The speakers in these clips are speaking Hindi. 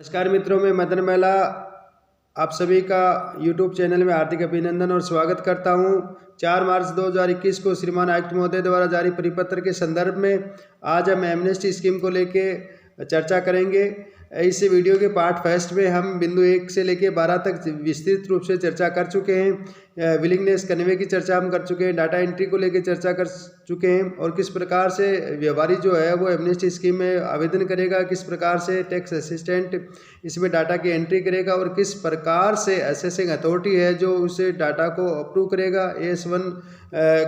नमस्कार मित्रों, मैं मदन महिला आप सभी का यूट्यूब चैनल में हार्दिक अभिनंदन और स्वागत करता हूं। 4 मार्च 2021 को श्रीमान आयुक्त महोदय द्वारा जारी परिपत्र के संदर्भ में आज हम एमनेस्टी स्कीम को लेके चर्चा करेंगे। इस वीडियो के पार्ट फर्स्ट में हम बिंदु 1 से लेके 12 तक विस्तृत रूप से चर्चा कर चुके हैं। विलिंगनेस कन्वे की चर्चा हम कर चुके हैं, डाटा एंट्री को लेकर चर्चा कर चुके हैं और किस प्रकार से व्यापारी जो है वो एमनेस्टी स्कीम में आवेदन करेगा, किस प्रकार से टैक्स असिस्टेंट इसमें डाटा की एंट्री करेगा और किस प्रकार से असेसिंग अथॉरिटी है जो उसे डाटा को अप्रूव करेगा, AS1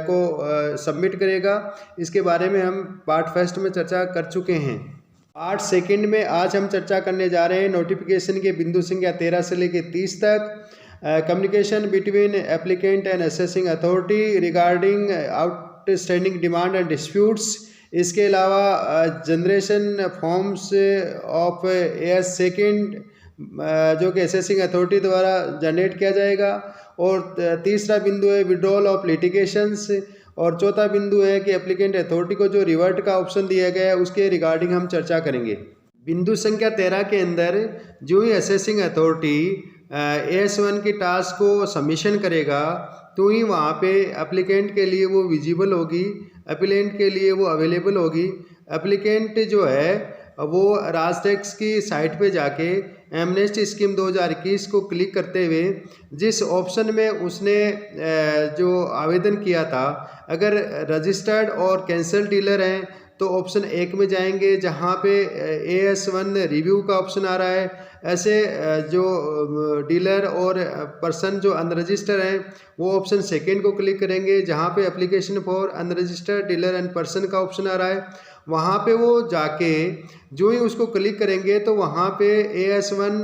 को सबमिट करेगा। इसके बारे में हम पार्ट फर्स्ट में चर्चा कर चुके हैं। पार्ट सेकंड में आज हम चर्चा करने जा रहे हैं नोटिफिकेशन के बिंदु संख्या 13 से लेकर 30 तक। Communication between applicant and assessing authority regarding outstanding demand and disputes. इसके अलावा generation forms of AS second जो कि असेसिंग अथॉरिटी द्वारा जनरेट किया जाएगा। और तीसरा बिंदु है विड्रॉल ऑफ लिटिगेशंस। और चौथा बिंदु है कि एप्लीकेंट अथॉरिटी को जो रिवर्ट का ऑप्शन दिया गया है उसके रिगार्डिंग हम चर्चा करेंगे। बिंदु संख्या 13 के अंदर जो ही असेसिंग अथॉरिटी AS1 की टास्क को सबमिशन करेगा तो ही वहाँ पे एप्लीकेंट के लिए वो विजिबल होगी, एप्लीकेंट के लिए वो अवेलेबल होगी। एप्लीकेंट जो है वो राजटैक्स की साइट पे जाके एमनेस्टी स्कीम 2021 को क्लिक करते हुए जिस ऑप्शन में उसने जो आवेदन किया था, अगर रजिस्टर्ड और कैंसल डीलर हैं तो ऑप्शन 1 में जाएंगे जहां पे AS1 रिव्यू का ऑप्शन आ रहा है। ऐसे जो डीलर और पर्सन जो अनरजिस्टर्ड हैं वो ऑप्शन सेकेंड को क्लिक करेंगे जहां पे application for unregistered dealer and person का ऑप्शन आ रहा है। वहाँ पे वो जाके जो ही उसको क्लिक करेंगे तो वहाँ पे AS1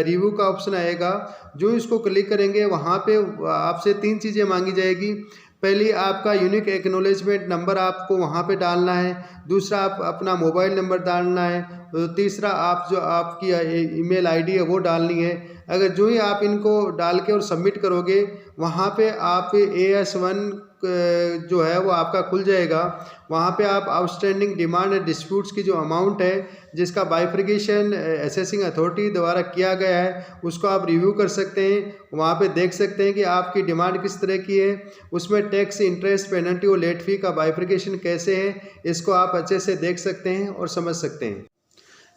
रिव्यू का ऑप्शन आएगा। जो ही उसको क्लिक करेंगे वहाँ पे आपसे 3 चीज़ें मांगी जाएगी। पहली, आपका यूनिक एक्नॉलेजमेंट नंबर आपको वहाँ पे डालना है। दूसरा, आप अपना मोबाइल नंबर डालना है। तो तीसरा, आप जो आपकी ईमेल आईडी है वो डालनी है। अगर जो ही आप इनको डाल के और सबमिट करोगे वहाँ पे आप AS1 जो है वो आपका खुल जाएगा। वहाँ पे आप आउटस्टैंडिंग डिमांड एंड डिस्प्यूट्स की जो अमाउंट है जिसका बाइफर्केशन असेसिंग अथॉरिटी द्वारा किया गया है उसको आप रिव्यू कर सकते हैं। वहाँ पे देख सकते हैं कि आपकी डिमांड किस तरह की है, उसमें टैक्स, इंटरेस्ट, पेनल्टी और लेट फी का बाइफर्केशन कैसे है, इसको आप अच्छे से देख सकते हैं और समझ सकते हैं।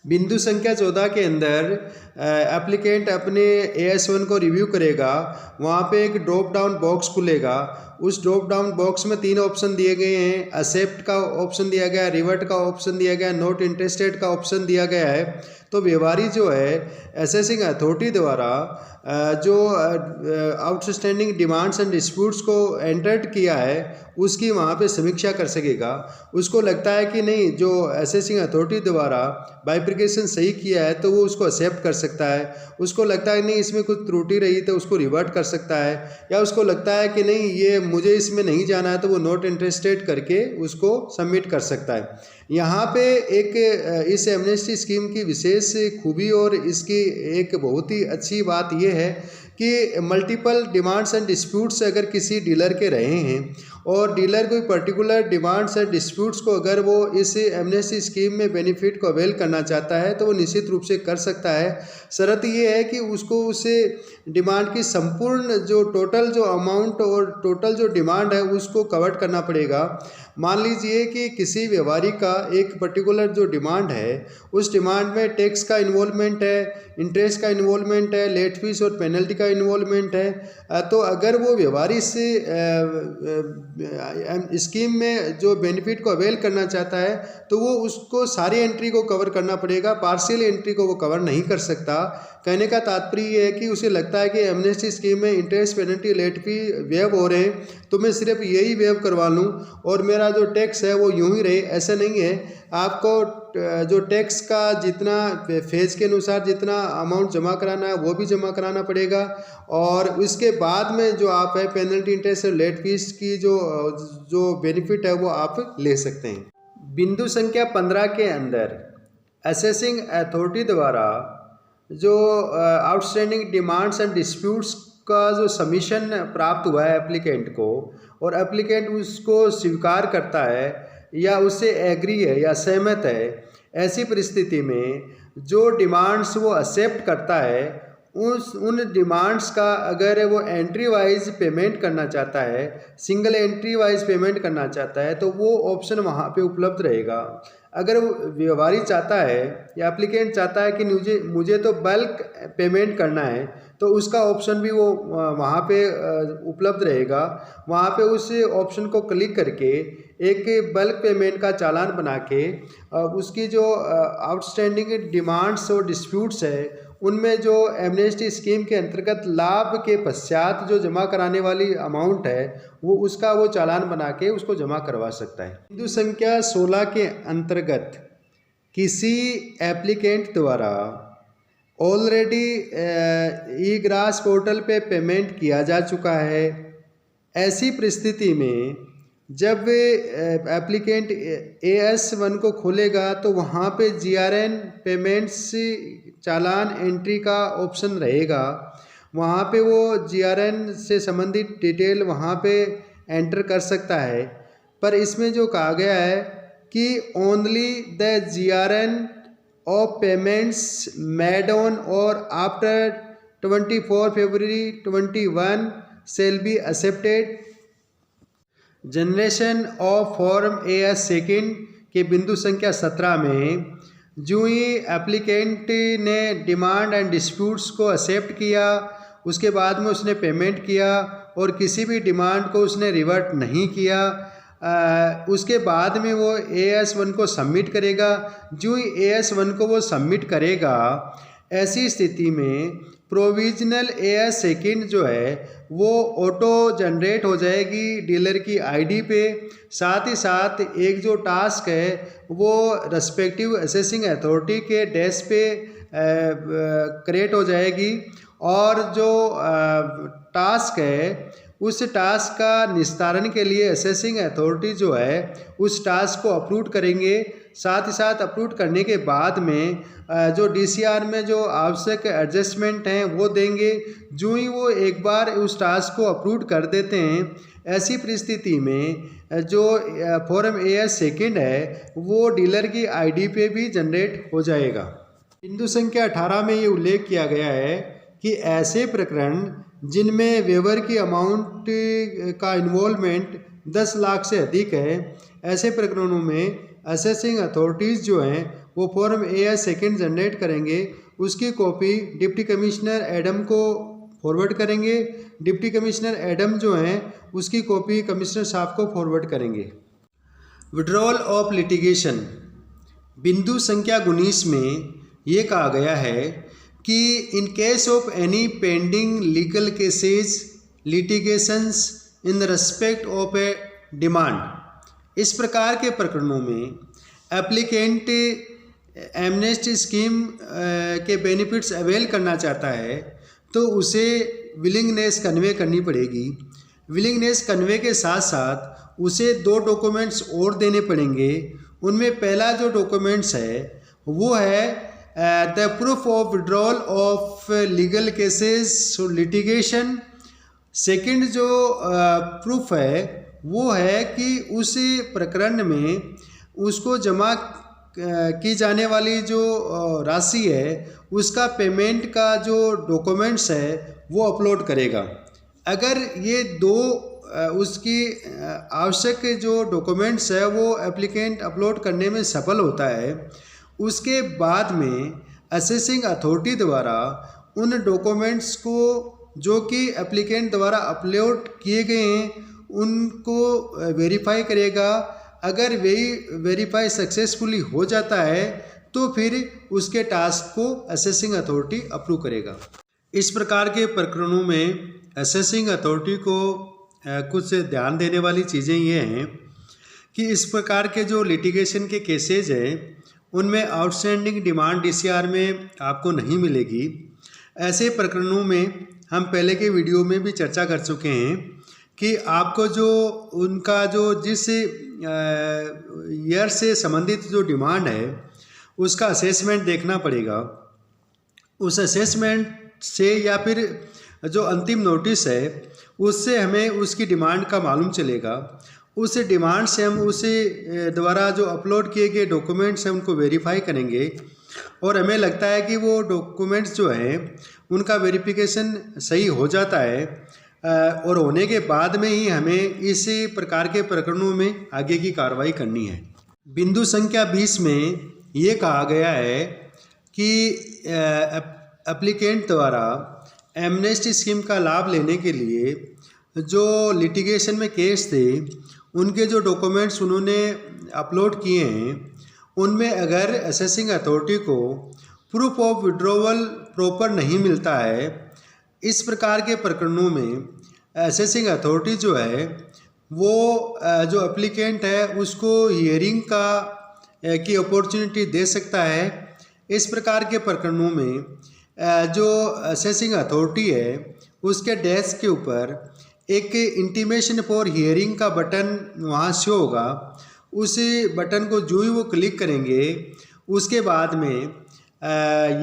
बिंदु संख्या 14 के अंदर एप्लीकेंट अपने AS1 को रिव्यू करेगा। वहाँ पे एक ड्रॉप डाउन बॉक्स खुलेगा। उस ड्रॉप डाउन बॉक्स में 3 ऑप्शन दिए गए हैं। एक्सेप्ट का ऑप्शन दिया गया है, रिवर्ट का ऑप्शन दिया गया है, नॉट इंटरेस्टेड का ऑप्शन दिया गया है। तो व्यापारी जो है असेसिंग अथॉरिटी द्वारा जो आउटस्टैंडिंग डिमांड्स एंड डिस्प्यूट्स को एंटर्ड किया है उसकी वहाँ पे समीक्षा कर सकेगा। उसको लगता है कि नहीं, जो असेसिंग अथॉरिटी द्वारा बाइफर्केशन सही किया है तो वो उसको एक्सेप्ट कर सकता है। उसको लगता है नहीं इसमें कुछ त्रुटि रही तो उसको रिवर्ट कर सकता है, या उसको लगता है कि नहीं ये मुझे इसमें नहीं जाना है तो वो नॉट इंटरेस्टेड करके उसको सबमिट कर सकता है। यहाँ पे एक इस एमनेस्टी स्कीम की विशेष खूबी और इसकी एक बहुत ही अच्छी बात यह है कि मल्टीपल डिमांड्स एंड डिस्प्यूट्स अगर किसी डीलर के रहे हैं और डीलर कोई पर्टिकुलर डिमांड्स एंड डिस्प्यूट्स को अगर वो इस एमनेस्टी स्कीम में बेनिफिट को अवेल करना चाहता है तो वो निश्चित रूप से कर सकता है। शर्त ये है कि उसको उस डिमांड की संपूर्ण जो टोटल जो अमाउंट और टोटल जो डिमांड है उसको कवर करना पड़ेगा। मान लीजिए कि किसी व्यापारी का एक पर्टिकुलर जो डिमांड है उस डिमांड में टैक्स का इन्वॉल्वमेंट है, इंटरेस्ट का इन्वॉल्वमेंट है, लेट फीस और पेनल्टी का इन्वॉल्वमेंट है, तो अगर वो व्यापारी से स्कीम में जो बेनिफिट को अवेल करना चाहता है तो वो उसको सारी एंट्री को कवर करना पड़ेगा, पार्शियल एंट्री को वो कवर नहीं कर सकता। कहने का तात्पर्य ये है कि उसे लगता है कि एमनेस्टी स्कीम में interest, penalty, late fee waive हो रहे हैं तो मैं सिर्फ यही वेव करवा लूँ और मेरा जो टैक्स है वो यूं ही रहे, ऐसा नहीं है। आपको जो टैक्स का जितना फेज के अनुसार जितना अमाउंट जमा कराना है वो भी जमा कराना पड़ेगा और उसके बाद में जो आप है पेनल्टी, इंटरेस्ट और लेट फीस की जो बेनिफिट है वो आप ले सकते हैं। बिंदु संख्या 15 के अंदर असेसिंग अथॉरिटी द्वारा जो आउटस्टैंडिंग डिमांड्स एंड डिस्प्यूट्स का जो सबमिशन प्राप्त हुआ है एप्लीकेंट को और एप्लीकेंट उसको स्वीकार करता है या उससे एग्री है या सहमत है, ऐसी परिस्थिति में जो डिमांड्स वो एक्सेप्ट करता है उन डिमांड्स का अगर वो एंट्री वाइज पेमेंट करना चाहता है, सिंगल एंट्री वाइज पेमेंट करना चाहता है, तो वो ऑप्शन वहाँ पे उपलब्ध रहेगा। अगर वो व्यापारी चाहता है या एप्लीकेंट चाहता है कि मुझे तो बल्क पेमेंट करना है, तो उसका ऑप्शन भी वो वहाँ पे उपलब्ध रहेगा। वहाँ पे उस ऑप्शन को क्लिक करके एक बल्क पेमेंट का चालान बना के उसकी जो आउटस्टैंडिंग डिमांड्स और डिस्प्यूट्स है उनमें जो एमनेस्टी स्कीम के अंतर्गत लाभ के पश्चात जो जमा कराने वाली अमाउंट है वो उसका वो चालान बना के उसको जमा करवा सकता है। बिंदु संख्या 16 के अंतर्गत किसी एप्लीकेंट द्वारा ऑलरेडी ई ग्रास पोर्टल पे पेमेंट किया जा चुका है। ऐसी परिस्थिति में जब एप्लीकेंट AS1 को खोलेगा तो वहाँ पे GRN पेमेंट्स चालान एंट्री का ऑप्शन रहेगा। वहाँ पे वो GRN से संबंधित डिटेल वहाँ पे एंटर कर सकता है। पर इसमें जो कहा गया है कि only the GRN of payments made on और after 24 February 21 shall be accepted। Generation of form AS2 के बिंदु संख्या 17 में जो ही एप्लीकेंट ने डिमांड एंड डिस्प्यूट्स को एक्सेप्ट किया, उसके बाद में उसने पेमेंट किया और किसी भी डिमांड को उसने रिवर्ट नहीं किया, उसके बाद में वो AS1 को सबमिट करेगा। जो ही AS1 को वो सबमिट करेगा, ऐसी स्थिति में प्रोविजनल AS2 जो है वो ऑटो जनरेट हो जाएगी डीलर की आईडी पे। साथ ही साथ एक जो टास्क है वो रेस्पेक्टिव असेसिंग अथॉरिटी के डेस्क पे क्रिएट हो जाएगी और जो टास्क है उस टास्क का निस्तारण के लिए असेसिंग अथॉरिटी जो है उस टास्क को अप्रूव करेंगे। साथ ही साथ अप्रूव करने के बाद में जो DCR में जो आवश्यक एडजस्टमेंट हैं वो देंगे। जो ही वो एक बार उस टास्क को अप्रूव कर देते हैं, ऐसी परिस्थिति में जो फॉर्म AS2 है वो डीलर की आईडी पे भी जनरेट हो जाएगा। बिंदु संख्या 18 में ये उल्लेख किया गया है कि ऐसे प्रकरण जिनमें वेवर की अमाउंट का इन्वॉल्वमेंट 10 लाख से अधिक है, ऐसे प्रकरणों में असेसिंग अथॉरिटीज़ जो हैं वो फॉर्म AS2 जनरेट करेंगे। उसकी कॉपी डिप्टी कमिश्नर एडम को फॉरवर्ड करेंगे। डिप्टी कमिश्नर एडम जो हैं उसकी कॉपी कमिश्नर साहब को फॉरवर्ड करेंगे। विड्रॉल ऑफ लिटिगेशन बिंदु संख्या 19 में ये कहा गया है कि in case of any pending legal cases litigations in the respect of A demand, इस प्रकार के प्रकरणों में एप्लीकेंट एमनेस्टी स्कीम के बेनिफिट्स अवेल करना चाहता है तो उसे विलिंगनेस कन्वे करनी पड़ेगी। विलिंगनेस कन्वे के साथ साथ उसे 2 डॉक्यूमेंट्स और देने पड़ेंगे। उनमें पहला जो डॉक्यूमेंट्स है वो है the proof of withdrawal of legal cases litigation. Second जो प्रूफ है वो है कि उस प्रकरण में उसको जमा की जाने वाली जो राशि है उसका पेमेंट का जो डॉक्यूमेंट्स है वो अपलोड करेगा। अगर ये 2 उसकी आवश्यक जो डॉक्यूमेंट्स है वो एप्लीकेंट अपलोड करने में सफल होता है, उसके बाद में असेसिंग अथॉरिटी द्वारा उन डॉक्यूमेंट्स को जो कि एप्लीकेंट द्वारा अपलोड किए गए हैं उनको वेरीफाई करेगा। अगर वेरीफाई सक्सेसफुली हो जाता है तो फिर उसके टास्क को असेसिंग अथॉरिटी अप्रूव करेगा। इस प्रकार के प्रकरणों में असेसिंग अथॉरिटी को कुछ ध्यान देने वाली चीज़ें ये हैं कि इस प्रकार के जो लिटिगेशन के केसेज हैं उनमें आउटस्टैंडिंग डिमांड DCR में आपको नहीं मिलेगी। ऐसे प्रकरणों में हम पहले के वीडियो में भी चर्चा कर चुके हैं कि आपको जो उनका जो जिस ईयर से संबंधित जो डिमांड है उसका असेसमेंट देखना पड़ेगा। उस असेसमेंट से या फिर जो अंतिम नोटिस है उससे हमें उसकी डिमांड का मालूम चलेगा। उस डिमांड से हम उसे द्वारा जो अपलोड किए गए डॉक्यूमेंट्स हैं उनको वेरीफाई करेंगे और हमें लगता है कि वो डॉक्यूमेंट्स जो हैं उनका वेरिफिकेशन सही हो जाता है और होने के बाद में ही हमें इस प्रकार के प्रकरणों में आगे की कार्रवाई करनी है। बिंदु संख्या 20 में ये कहा गया है कि एप्लीकेंट द्वारा एमनेस्टी स्कीम का लाभ लेने के लिए जो लिटिगेशन में केस थे उनके जो डॉक्यूमेंट्स उन्होंने अपलोड किए हैं उनमें अगर असेसिंग अथॉरिटी को प्रूफ ऑफ विड्रॉवल प्रॉपर नहीं मिलता है, इस प्रकार के प्रकरणों में असेसिंग अथॉरिटी जो है वो जो एप्लीकेंट है उसको हियरिंग की अपॉर्चुनिटी दे सकता है। इस प्रकार के प्रकरणों में जो असेसिंग अथॉरिटी है उसके डेस्क के ऊपर एक इंटीमेशन फॉर हियरिंग का बटन वहाँ शो होगा। उस बटन को जो ही वो क्लिक करेंगे उसके बाद में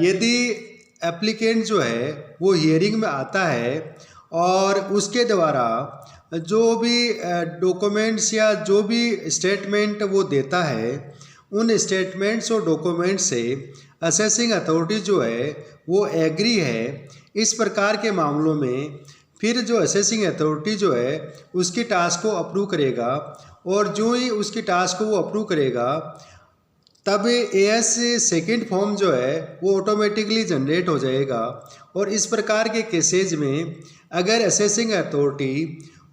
यदि एप्लीकेंट जो है वो हियरिंग में आता है और उसके द्वारा जो भी डॉक्यूमेंट्स या जो भी स्टेटमेंट वो देता है उन स्टेटमेंट्स और डॉक्यूमेंट से असेसिंग अथॉरिटी जो है वो एग्री है, इस प्रकार के मामलों में फिर जो असेसिंग अथॉरिटी जो है उसकी टास्क को अप्रूव करेगा और जो ही उसकी टास्क को वो अप्रूव करेगा तब एएस सेकेंड फॉर्म जो है वो ऑटोमेटिकली जनरेट हो जाएगा। और इस प्रकार के केसेज में अगर असेसिंग अथॉरिटी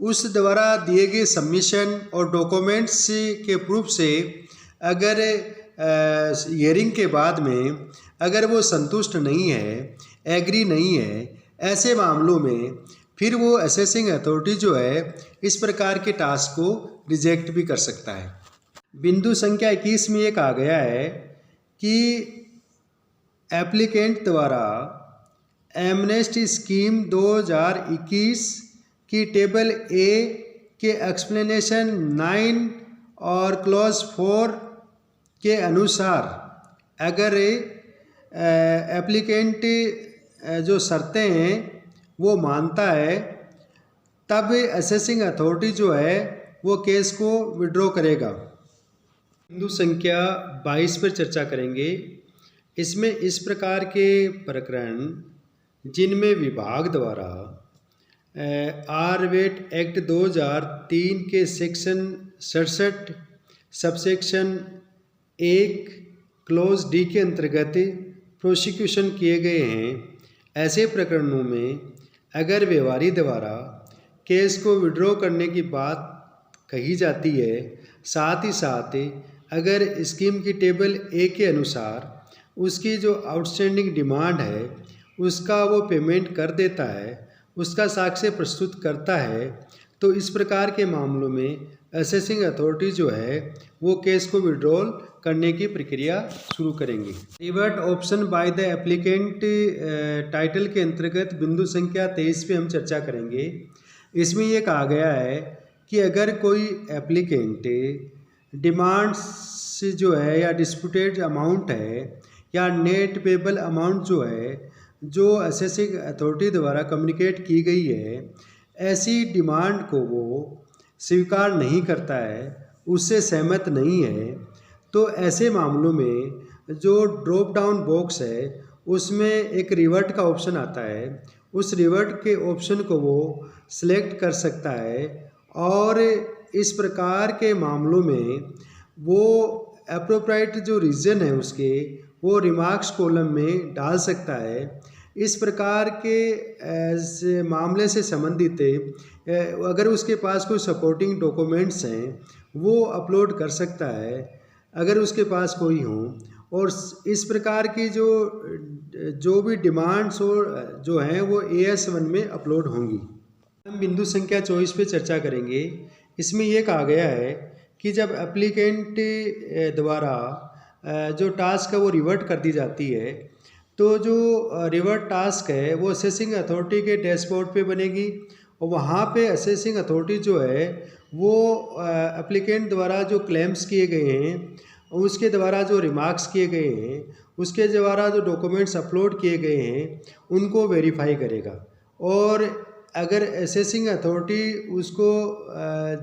उस द्वारा दिए गए सबमिशन और डॉक्यूमेंट्स के प्रूफ से अगर हियरिंग के बाद में अगर वो संतुष्ट नहीं है, एग्री नहीं है, ऐसे मामलों में फिर वो असेसिंग अथॉरिटी जो है इस प्रकार के टास्क को रिजेक्ट भी कर सकता है। बिंदु संख्या 21 में ये कहा गया है कि एप्लीकेंट द्वारा एमनेस्टी स्कीम 2021 की टेबल ए के एक्सप्लेनेशन 9 और क्लॉज 4 के अनुसार अगर एप्लीकेंट जो शर्तें हैं वो मानता है तब असेसिंग अथॉरिटी जो है वो केस को विड्रॉ करेगा। बिंदु संख्या 22 पर चर्चा करेंगे। इसमें इस प्रकार के प्रकरण जिनमें विभाग द्वारा आरवेट एक्ट 2003 के सेक्शन 67 सबसेक्शन 1 क्लोज डी के अंतर्गत प्रोसिक्यूशन किए गए हैं, ऐसे प्रकरणों में अगर व्यवहारी द्वारा केस को विड्रॉ करने की बात कही जाती है, साथ ही साथ अगर स्कीम की टेबल ए के अनुसार उसकी जो आउटस्टैंडिंग डिमांड है उसका वो पेमेंट कर देता है, उसका साक्ष्य प्रस्तुत करता है, तो इस प्रकार के मामलों में असेसिंग अथॉरिटी जो है वो केस को विड्रॉल करने की प्रक्रिया शुरू करेंगे। Revert option by the applicant title के अंतर्गत बिंदु संख्या 23 पे हम चर्चा करेंगे। इसमें ये कहा गया है कि अगर कोई एप्लीकेंट डिमांड्स जो है या डिस्प्यूटेड अमाउंट है या नेट पेबल अमाउंट जो है जो असेसिंग अथॉरिटी द्वारा कम्युनिकेट की गई है, ऐसी डिमांड को वो स्वीकार नहीं करता है, उससे सहमत नहीं है, तो ऐसे मामलों में जो ड्रॉप डाउन बॉक्स है उसमें एक रिवर्ट का ऑप्शन आता है। उस रिवर्ट के ऑप्शन को वो सिलेक्ट कर सकता है और इस प्रकार के मामलों में वो अप्रोप्रिएट जो रीज़न है उसके वो रिमार्क्स कॉलम में डाल सकता है। इस प्रकार के मामले से संबंधित अगर उसके पास कोई सपोर्टिंग डॉक्यूमेंट्स हैं वो अपलोड कर सकता है अगर उसके पास कोई हो, और इस प्रकार की जो भी डिमांड्स और जो हैं वो AS1 में अपलोड होंगी। हम बिंदु संख्या 24 पे चर्चा करेंगे। इसमें यह कहा गया है कि जब एप्लीकेंट द्वारा जो टास्क है वो रिवर्ट कर दी जाती है, तो जो रिवर्ट टास्क है वो असेसिंग अथॉरिटी के डैशबोर्ड पे बनेगी और वहाँ पे असेसिंग अथॉरिटी जो है वो एप्लीकेंट द्वारा जो क्लेम्स किए गए हैं, उसके द्वारा जो रिमार्क्स किए गए हैं, उसके द्वारा जो डॉक्यूमेंट्स अपलोड किए गए हैं उनको वेरीफाई करेगा। और अगर असेसिंग अथॉरिटी उसको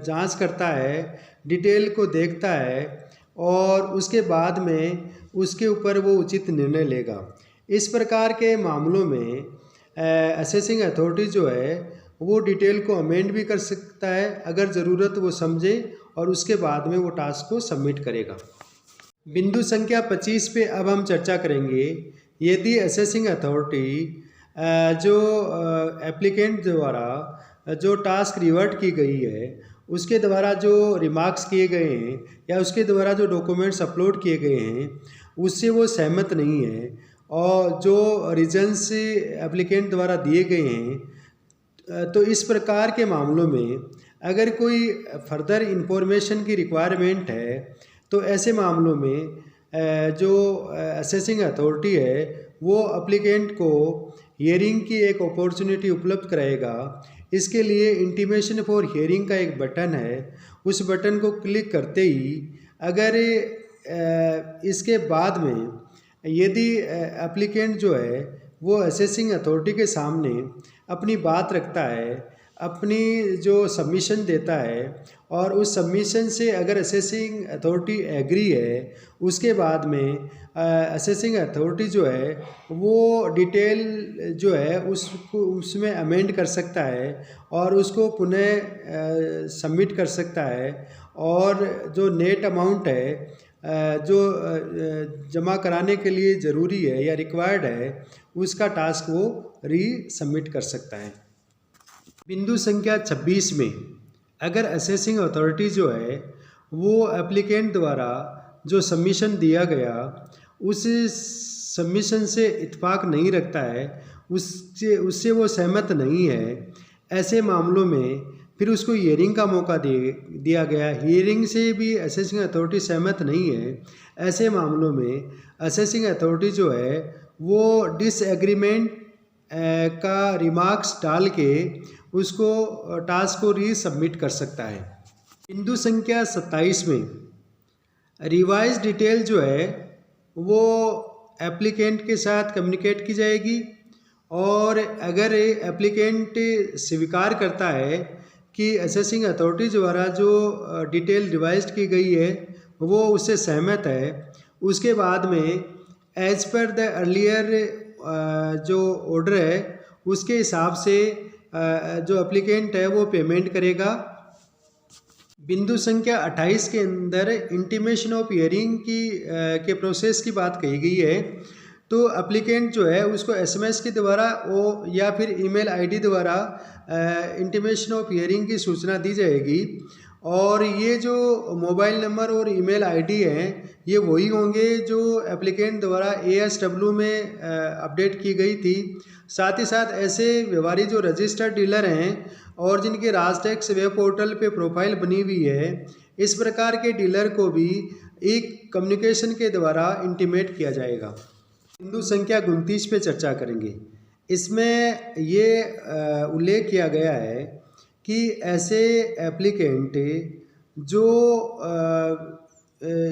जांच करता है, डिटेल को देखता है और उसके बाद में उसके ऊपर वो उचित निर्णय लेगा। इस प्रकार के मामलों में असेसिंग अथॉरिटी जो है वो डिटेल को अमेंड भी कर सकता है, अगर ज़रूरत वो समझे, और उसके बाद में वो टास्क को सबमिट करेगा। बिंदु संख्या 25 पे अब हम चर्चा करेंगे। यदि असेसिंग अथॉरिटी जो एप्लीकेंट द्वारा जो टास्क रिवर्ट की गई है उसके द्वारा जो रिमार्क्स किए गए हैं या उसके द्वारा जो डॉक्यूमेंट्स अपलोड किए गए हैं उससे वो सहमत नहीं है, और जो रीजन्स एप्लीकेंट द्वारा दिए गए हैं, तो इस प्रकार के मामलों में अगर कोई फर्दर इंफॉर्मेशन की रिक्वायरमेंट है तो ऐसे मामलों में जो असेसिंग अथॉरिटी है वो एप्लीकेंट को हियरिंग की एक अपॉर्चुनिटी उपलब्ध कराएगा। इसके लिए इंटीमेशन फॉर हियरिंग का एक बटन है, उस बटन को क्लिक करते ही अगर इसके बाद में यदि एप्लीकेंट जो है वो असेसिंग अथॉरिटी के सामने अपनी बात रखता है, अपनी जो सबमिशन देता है, और उस सबमिशन से अगर असेसिंग अथॉरिटी एग्री है, उसके बाद में असेसिंग अथॉरिटी जो है वो डिटेल जो है उसमें अमेंड कर सकता है और उसको पुनः सबमिट कर सकता है, और जो नेट अमाउंट है जो जमा कराने के लिए ज़रूरी है या रिक्वायर्ड है उसका टास्क वो रीसबमिट कर सकता है। बिंदु संख्या 26 में अगर असेसिंग अथॉरिटी जो है वो एप्लीकेंट द्वारा जो सबमिशन दिया गया उस सबमिशन से इत्फाक नहीं रखता है, उससे वो सहमत नहीं है, ऐसे मामलों में फिर उसको हियरिंग का मौका दिया गया, हियरिंग से भी असेसिंग अथॉरिटी सहमत नहीं है, ऐसे मामलों में असेसिंग अथॉरिटी जो है वो डिसएग्रीमेंट का रिमार्क्स डाल के उसको टास्क को रीसबमिट कर सकता है। बिंदु संख्या 27 में रिवाइज डिटेल जो है वो एप्लीकेंट के साथ कम्युनिकेट की जाएगी, और अगर एप्लीकेंट स्वीकार करता है कि असेसिंग अथॉरिटी द्वारा जो डिटेल रिवाइज की गई है वो उससे सहमत है, उसके बाद में एज पर द अर्लियर जो ऑर्डर है उसके हिसाब से जो एप्लीकेंट है वो पेमेंट करेगा। बिंदु संख्या 28 के अंदर इंटीमेशन ऑफ हियरिंग के प्रोसेस की बात कही गई है। तो एप्लीकेंट जो है उसको एसएमएस के द्वारा या फिर ईमेल आईडी द्वारा इंटीमेशन ऑफ हियरिंग की सूचना दी जाएगी, और ये जो मोबाइल नंबर और ईमेल आईडी हैं ये वही होंगे जो एप्लीकेंट द्वारा ASW में अपडेट की गई थी। साथ ही साथ ऐसे व्यवहारी जो रजिस्टर्ड डीलर हैं और जिनके राजटैक्स वेब पोर्टल पे प्रोफाइल बनी हुई है, इस प्रकार के डीलर को भी एक कम्युनिकेशन के द्वारा इंटीमेट किया जाएगा। बिंदु संख्या 29 पे चर्चा करेंगे। इसमें ये उल्लेख किया गया है कि ऐसे एप्लीकेंट जो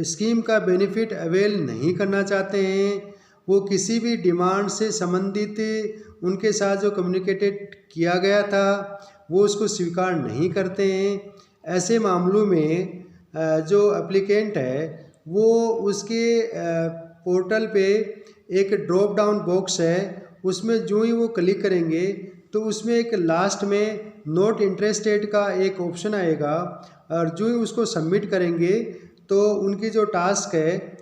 स्कीम का बेनिफिट अवेल नहीं करना चाहते हैं, वो किसी भी डिमांड से संबंधित उनके साथ जो कम्युनिकेटेड किया गया था वो उसको स्वीकार नहीं करते हैं, ऐसे मामलों में जो एप्लीकेंट है वो उसके पोर्टल पे एक ड्रॉप डाउन बॉक्स है, उसमें जो ही वो क्लिक करेंगे तो उसमें एक लास्ट में नॉट इंटरेस्टेड का एक ऑप्शन आएगा, और जो ही उसको सबमिट करेंगे तो उनकी जो टास्क है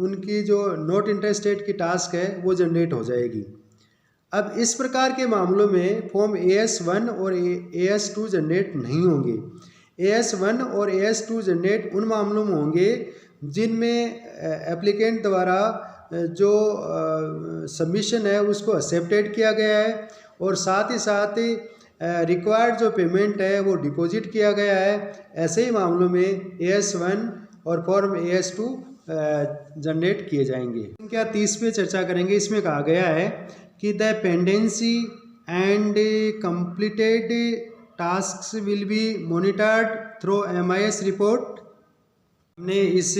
उनकी जो नॉट इंटरेस्टेड की टास्क है वो जनरेट हो जाएगी। अब इस प्रकार के मामलों में फॉर्म AS1 और AS2 जनरेट नहीं होंगे। AS1 और AS2 जनरेट उन मामलों में होंगे जिनमें एप्लीकेंट द्वारा जो सबमिशन है उसको एक्सेप्टेड किया गया है, और साथ ही साथ रिक्वायर्ड जो पेमेंट है वो डिपॉजिट किया गया है। ऐसे ही मामलों में AS1 और फॉर्म AS2 जनरेट किए जाएंगे। संख्या 30 पे चर्चा करेंगे। इसमें कहा गया है कि the pendency and completed tasks will be monitored through MIS report. हमने इस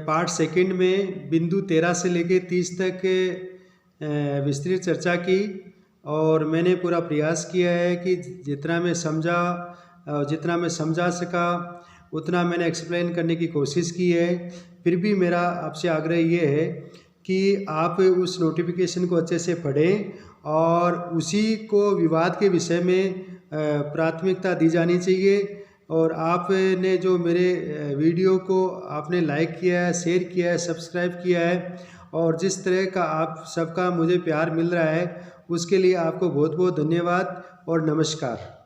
पार्ट सेकंड में बिंदु 13 से लेकर 30 तक विस्तृत चर्चा की, और मैंने पूरा प्रयास किया है कि जितना मैं समझा सका उतना मैंने एक्सप्लेन करने की कोशिश की है। फिर भी मेरा आपसे आग्रह ये है कि आप उस नोटिफिकेशन को अच्छे से पढ़ें और उसी को विवाद के विषय में प्राथमिकता दी जानी चाहिए। और आपने जो मेरे वीडियो को आपने लाइक किया है, शेयर किया है, सब्सक्राइब किया है और जिस तरह का आप सबका मुझे प्यार मिल रहा है उसके लिए आपको बहुत बहुत धन्यवाद और नमस्कार।